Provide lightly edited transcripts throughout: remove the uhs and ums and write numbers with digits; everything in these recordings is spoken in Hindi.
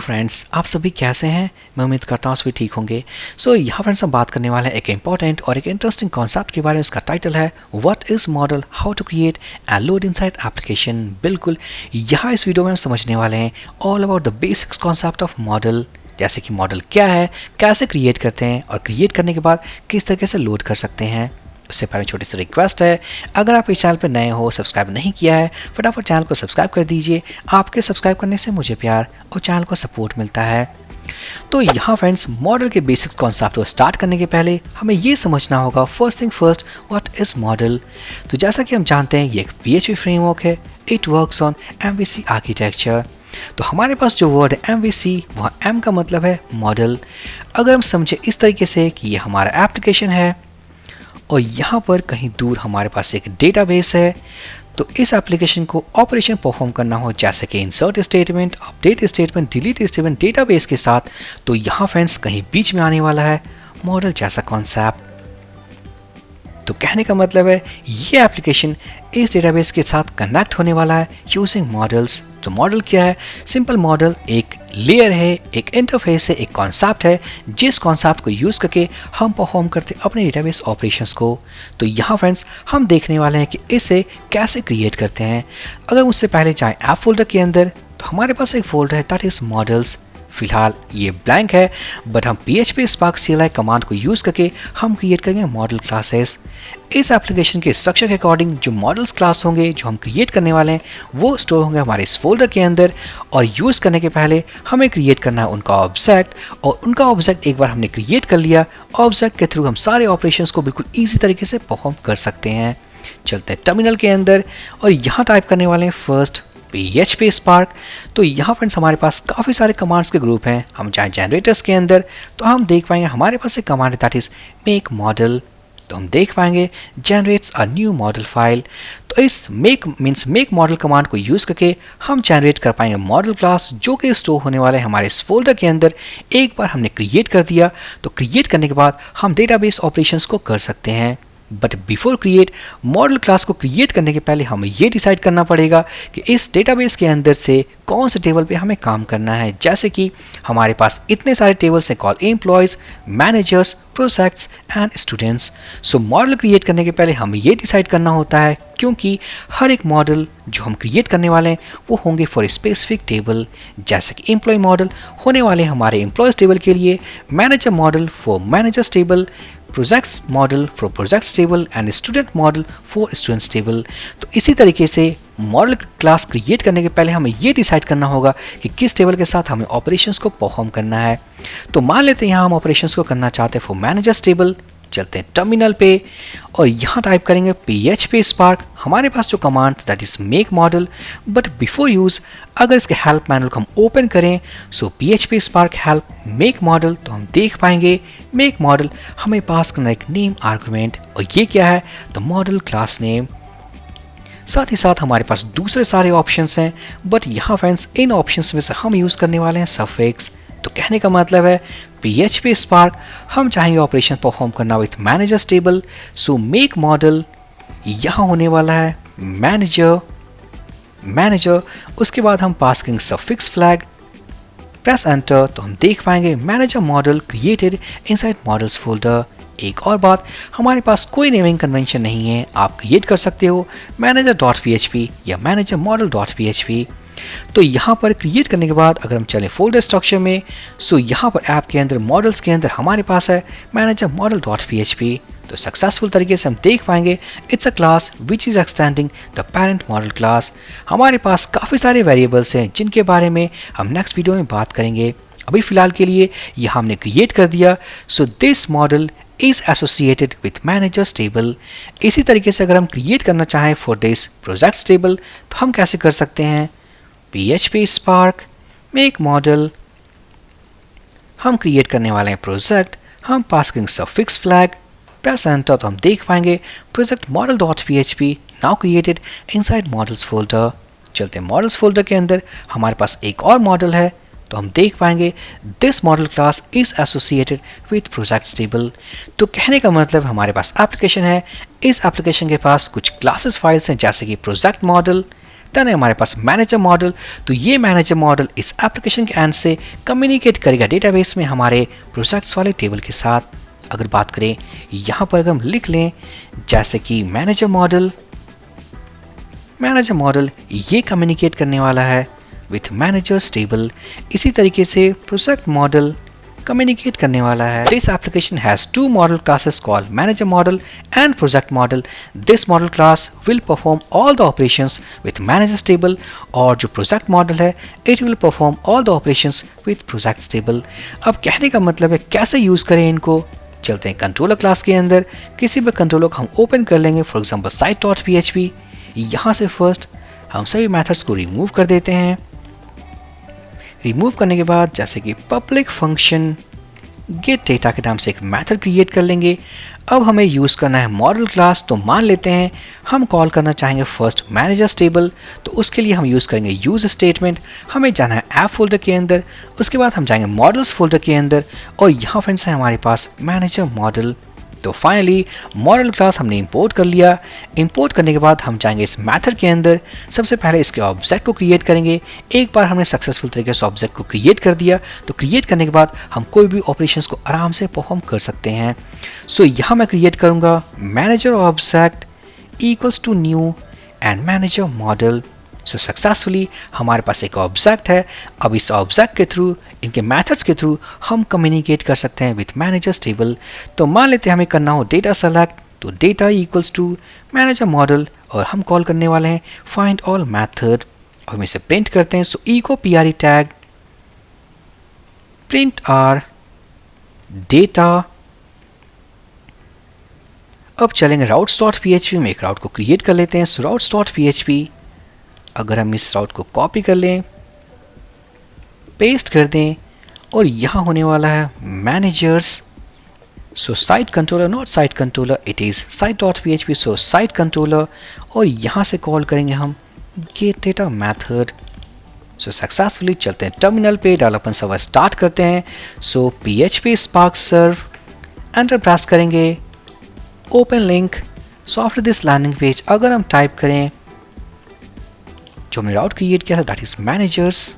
फ्रेंड्स, आप सभी कैसे हैं? मैं उम्मीद करता हूँ सभी ठीक होंगे। यहाँ फ्रेंड्स हम बात करने वाले हैं एक इम्पॉर्टेंट और एक इंटरेस्टिंग कॉन्सेप्ट के बारे में। इसका टाइटल है what is model, how to create and load inside application. बिल्कुल, यहाँ इस वीडियो में हम समझने वाले हैं all about the basics concept of model, जैसे कि मॉडल क्या है, कैसे क्रिएट करते हैं और क्रिएट करने के बाद किस तरीके से लोड कर सकते हैं। उससे पहले छोटी सी रिक्वेस्ट है, अगर आप इस चैनल पर नए हो, सब्सक्राइब नहीं किया है, फटाफट चैनल को सब्सक्राइब कर दीजिए। आपके सब्सक्राइब करने से मुझे प्यार और चैनल को सपोर्ट मिलता है। तो यहाँ फ्रेंड्स, मॉडल के बेसिक्स कॉन्सेप्ट को स्टार्ट करने के पहले हमें ये समझना होगा first thing first, what is model. तो जैसा कि हम जानते हैं ये एक PHP फ्रेमवर्क है। It works on MVC architecture. तो हमारे पास जो वर्ड है MVC, वहाँ M का मतलब है मॉडल। अगर हम समझे इस तरीके से कि ये हमारा एप्लीकेशन है और यहाँ पर कहीं दूर हमारे पास एक डेटाबेस है, तो इस एप्लीकेशन को ऑपरेशन परफॉर्म करना हो, जैसे कि insert statement, update statement, delete statement database के साथ, तो यहाँ फ्रेंड्स कहीं बीच में आने वाला है मॉडल जैसा कॉन्सेप्ट। तो कहने का मतलब है ये एप्लीकेशन इस डेटाबेस के साथ कनेक्ट होने वाला है यूजिंग मॉडल्स। तो मॉडल क्या है? सिंपल मॉडल एक लेयर है, एक इंटरफेस है, एक कॉन्सेप्ट है, जिस कॉन्सेप्ट को यूज करके हम परफॉर्म करते हैं अपने डेटाबेस ऑपरेशंस को। तो यहाँ फ्रेंड्स हम देखने वाले हैं कि इसे कैसे क्रिएट करते हैं। अगर उससे पहले जाएं ऐप फोल्डर के अंदर, तो हमारे पास एक फोल्डर है दैट इज मॉडल्स। फिलहाल ये ब्लैंक है, बट हम PHP Spark CLI कमांड को यूज करके हम क्रिएट करेंगे मॉडल क्लासेस। इस एप्लीकेशन के स्ट्रक्चर के अकॉर्डिंग जो मॉडल्स क्लास होंगे जो हम क्रिएट करने वाले हैं वो स्टोर होंगे हमारे इस फोल्डर के अंदर, और यूज करने के पहले हमें क्रिएट करना है उनका ऑब्जेक्ट। और उनका ऑब्जेक्ट एक बार हमने क्रिएट कर लिया, ऑब्जेक्ट के थ्रू हम सारे ऑपरेशंस को बिल्कुल ईजी तरीके से परफॉर्म कर सकते हैं। चलते हैं टर्मिनल के अंदर और यहाँ टाइप करने वाले हैं फर्स्ट PHP Spark। तो यहाँ फ्रेंड्स हमारे पास काफ़ी सारे कमांड्स के ग्रुप हैं। हम चाहे जनरेटर्स के अंदर, तो हम देख पाएंगे हमारे पास एक कमांड है दैट इज मेक मॉडल। तो हम देख पाएंगे generates a new model file. तो इस मेक मॉडल कमांड को यूज़ करके हम जनरेट कर पाएंगे मॉडल क्लास, जो कि स्टोर होने वाले हमारे इस फोल्डर के अंदर। एक बार हमने क्रिएट कर दिया, तो क्रिएट करने के बाद हम डेटाबेस ऑपरेशंस को कर सकते हैं। But before create, model class को क्रिएट करने के पहले हमें ये डिसाइड करना पड़ेगा कि इस डेटाबेस के अंदर से कौन से टेबल पे हमें काम करना है। जैसे कि हमारे पास इतने सारे टेबल्स हैं call employees, managers, projects and students. So model create करने के पहले हमें ये डिसाइड करना होता है, क्योंकि हर एक मॉडल जो हम क्रिएट करने वाले हैं वो होंगे फॉर स्पेसिफिक टेबल। जैसे कि एम्प्लॉय मॉडल होने वाले हमारे एम्प्लॉयज़ टेबल के लिए, manager model for managers table, projects model for projects table and student model for students table. तो इसी तरीके से मॉडल क्लास क्रिएट करने के पहले हमें ये डिसाइड करना होगा कि किस टेबल के साथ हमें ऑपरेशंस को परफॉर्म करना है। तो मान लेते हैं यहाँ हम ऑपरेशंस को करना चाहते हैं फॉर मैनेजर्स टेबल। चलते हैं टर्मिनल पे और यहाँ टाइप करेंगे PHP Spark। हमारे पास जो command that is make model, but before use अगर इसके हेल्प मैनुअल को हम ओपन करें, सो PHP Spark help make model, तो हम देख पाएंगे मेक मॉडल हमें पास करना एक नेम आर्गुमेंट, और ये क्या है? The model class name. साथ ही साथ हमारे पास दूसरे सारे ऑप्शंस हैं, बट यहाँ फ्रेंड्स इन ऑप्शंस में से हम यूज़ करने वाले हैं सफिक्स। तो कहने का मतलब है PHP Spark हम चाहेंगे ऑपरेशन परफॉर्म करना with managers table, so make model यहाँ होने वाला है मैनेजर। उसके बाद हम पास करेंगे सफिक्स फ्लैग, प्रेस एंटर, तो हम देख पाएंगे manager model created inside models folder. एक और बात, हमारे पास कोई नेमिंग कन्वेंशन नहीं है, आप क्रिएट कर सकते हो manager.php या manager model.php। तो यहाँ पर क्रिएट करने के बाद अगर हम चलें फोल्डर स्ट्रक्चर में, सो यहाँ पर ऐप के अंदर मॉडल्स के अंदर हमारे पास है manager model.php। तो सक्सेसफुल तरीके से हम देख पाएंगे it's a class which is extending the parent model class. हमारे पास काफ़ी सारे वेरिएबल्स हैं जिनके बारे में हम नेक्स्ट वीडियो में बात करेंगे। अभी फ़िलहाल के लिए यह हमने क्रिएट कर दिया, so this model is associated with managers table. इसी तरीके से अगर हम क्रिएट करना चाहें फॉर दिस प्रोजेक्ट्स टेबल, तो हम कैसे कर सकते हैं? PHP Spark मेक मॉडल, हम क्रिएट करने वाले हैं प्रोजेक्ट, हम पास करेंगे सफिक्स फ्लैग, प्रेस एंटर, तो हम देख पाएंगे project model.php now created inside models folder. चलते हैं मॉडल्स फोल्डर के अंदर, हमारे पास एक और मॉडल है, तो हम देख पाएंगे this model class is associated with projects table. तो कहने का मतलब हमारे पास एप्लीकेशन है, इस एप्लीकेशन के पास कुछ क्लासेस फाइल्स हैं, जैसे कि प्रोजेक्ट मॉडल, देन है हमारे पास मैनेजर मॉडल। तो ये मैनेजर मॉडल इस एप्लीकेशन के एंड से कम्युनिकेट करेगा डेटाबेस में हमारे प्रोजेक्ट्स वाले टेबल के साथ। अगर बात करें यहाँ पर अगर हम लिख लें जैसे कि मैनेजर मॉडल ये कम्युनिकेट करने वाला है विथ मैनेजर्स टेबल। इसी तरीके से प्रोजेक्ट मॉडल कम्युनिकेट करने वाला है। This application has two model classes called manager model and project model. This model class will perform all the operations with managers table, और जो प्रोजेक्ट मॉडल है it will perform all the operations with projects table. अब कहने का मतलब है कैसे यूज करें इनको। चलते हैं कंट्रोलर क्लास के अंदर, किसी भी कंट्रोलर को हम ओपन कर लेंगे, फॉर एग्जांपल site.php। यहाँ से फर्स्ट हम सभी मेथड्स को रिमूव कर देते हैं। रिमूव करने के बाद जैसे कि पब्लिक फंक्शन गेट डेटा के नाम से एक मेथड क्रिएट कर लेंगे। अब हमें यूज़ करना है मॉडल क्लास, तो मान लेते हैं हम कॉल करना चाहेंगे फर्स्ट मैनेजर्स टेबल, तो उसके लिए हम यूज़ करेंगे यूज स्टेटमेंट। हमें जाना है ऐप फोल्डर के अंदर, उसके बाद हम जाएंगे मॉडल्स फोल्डर के अंदर, और यहाँ फ्रेंड्स है हमारे पास मैनेजर मॉडल। तो फाइनली मॉडल क्लास हमने इंपोर्ट कर लिया। इंपोर्ट करने के बाद हम जाएंगे इस मेथड के अंदर, सबसे पहले इसके ऑब्जेक्ट को क्रिएट करेंगे। एक बार हमने सक्सेसफुल तरीके से ऑब्जेक्ट को क्रिएट कर दिया, तो क्रिएट करने के बाद हम कोई भी ऑपरेशंस को आराम से परफॉर्म कर सकते हैं। सो यहाँ मैं क्रिएट करूँगा manager object equals to new and manager model. So successfully हमारे पास एक ऑब्जेक्ट है। अब इस ऑब्जेक्ट के थ्रू, इनके मेथड्स के थ्रू हम कम्युनिकेट कर सकते हैं विथ मैनेजर्स टेबल। तो मान लेते हैं हमें करना हो डेटा सेलेक्ट, तो data equals to manager model, और हम कॉल करने वाले हैं फाइंड ऑल मेथड। और हम इसे प्रिंट करते हैं। So echo PRE tag print R data. अब चलेंगे routes.php में, एक राउट को क्रिएट कर लेते हैं। सो routes.php अगर हम इस राउट को कॉपी कर लें, पेस्ट कर दें, और यहाँ होने वाला है managers. So site controller, not site controller, it is site.php। So site controller, और यहाँ से कॉल करेंगे हम get data method. So successfully चलते हैं टर्मिनल पे, डेवलपमेंट सर्वर स्टार्ट करते हैं। So PHP spark serve, enter press करेंगे, open link. So after this landing page अगर हम टाइप करें जो हमने राउट क्रिएट किया था दैट इज मैनेजर्स,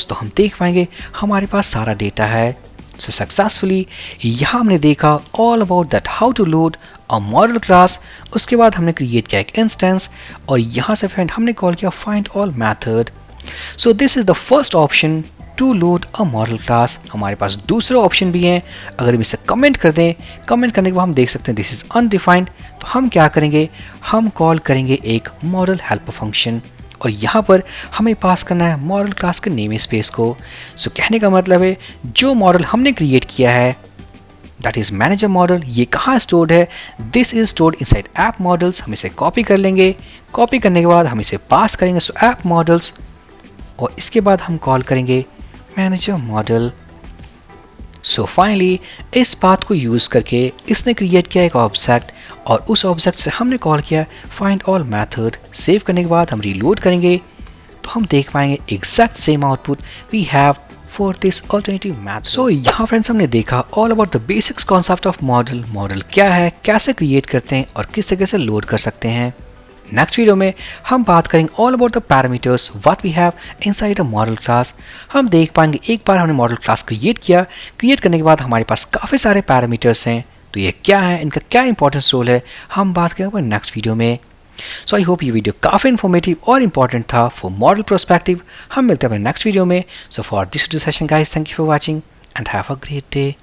तो हम देख पाएंगे हमारे पास सारा डेटा है। सो सक्सेसफुली यहाँ हमने देखा all about that how to load a model class. उसके बाद हमने क्रिएट किया एक इंस्टेंस, और यहाँ से फ्रेंड हमने कॉल किया find all method. So this is the first option to load a model class. हमारे पास दूसरा ऑप्शन भी है, अगर हम इसे कमेंट कर दें, कमेंट करने के बाद हम देख सकते हैं दिस इज अनडिफाइंड। तो हम क्या करेंगे, हम कॉल करेंगे एक मॉडल हेल्पर फंक्शन, और यहाँ पर हमें पास करना है मॉडल क्लास के नेम स्पेस को। सो कहने का मतलब है जो मॉडल हमने क्रिएट किया है दैट इज मैनेजर मॉडल, ये कहाँ स्टोर्ड है, this is stored inside app models. हम इसे कॉपी कर लेंगे, कॉपी करने के बाद हम इसे पास करेंगे सो ऐप मॉडल्स, और इसके बाद हम कॉल करेंगे मैनेजर मॉडल। सो फाइनली इस पाथ को यूज़ करके इसने क्रिएट किया एक ऑब्जेक्ट, और उस ऑब्जेक्ट से हमने कॉल किया फाइंड ऑल मैथड। सेव करने के बाद हम रीलोड करेंगे, तो हम देख पाएंगे exact same output we have for this alternative method. So यहाँ फ्रेंड्स हमने देखा all about the basics concept of model. Model क्या है, कैसे क्रिएट करते हैं, और किस तरीके से लोड कर सकते हैं। नेक्स्ट वीडियो में हम बात करेंगे all about the parameters what we have inside a model class. हम देख पाएंगे एक बार हमने मॉडल क्लास क्रिएट किया, क्रिएट करने के बाद हमारे पास काफ़ी सारे पैरामीटर्स हैं, तो ये क्या है, इनका क्या इंपॉर्टेंस रोल है, हम बात करेंगे नेक्स्ट वीडियो में। सो आई होप ये वीडियो काफ़ी इन्फॉर्मेटिव और इंपॉर्टेंट था फॉर मॉडल पर्सपेक्टिव। हम मिलते हैं अपने नेक्स्ट वीडियो में। So for this session guys, thank you for watching and have a great day.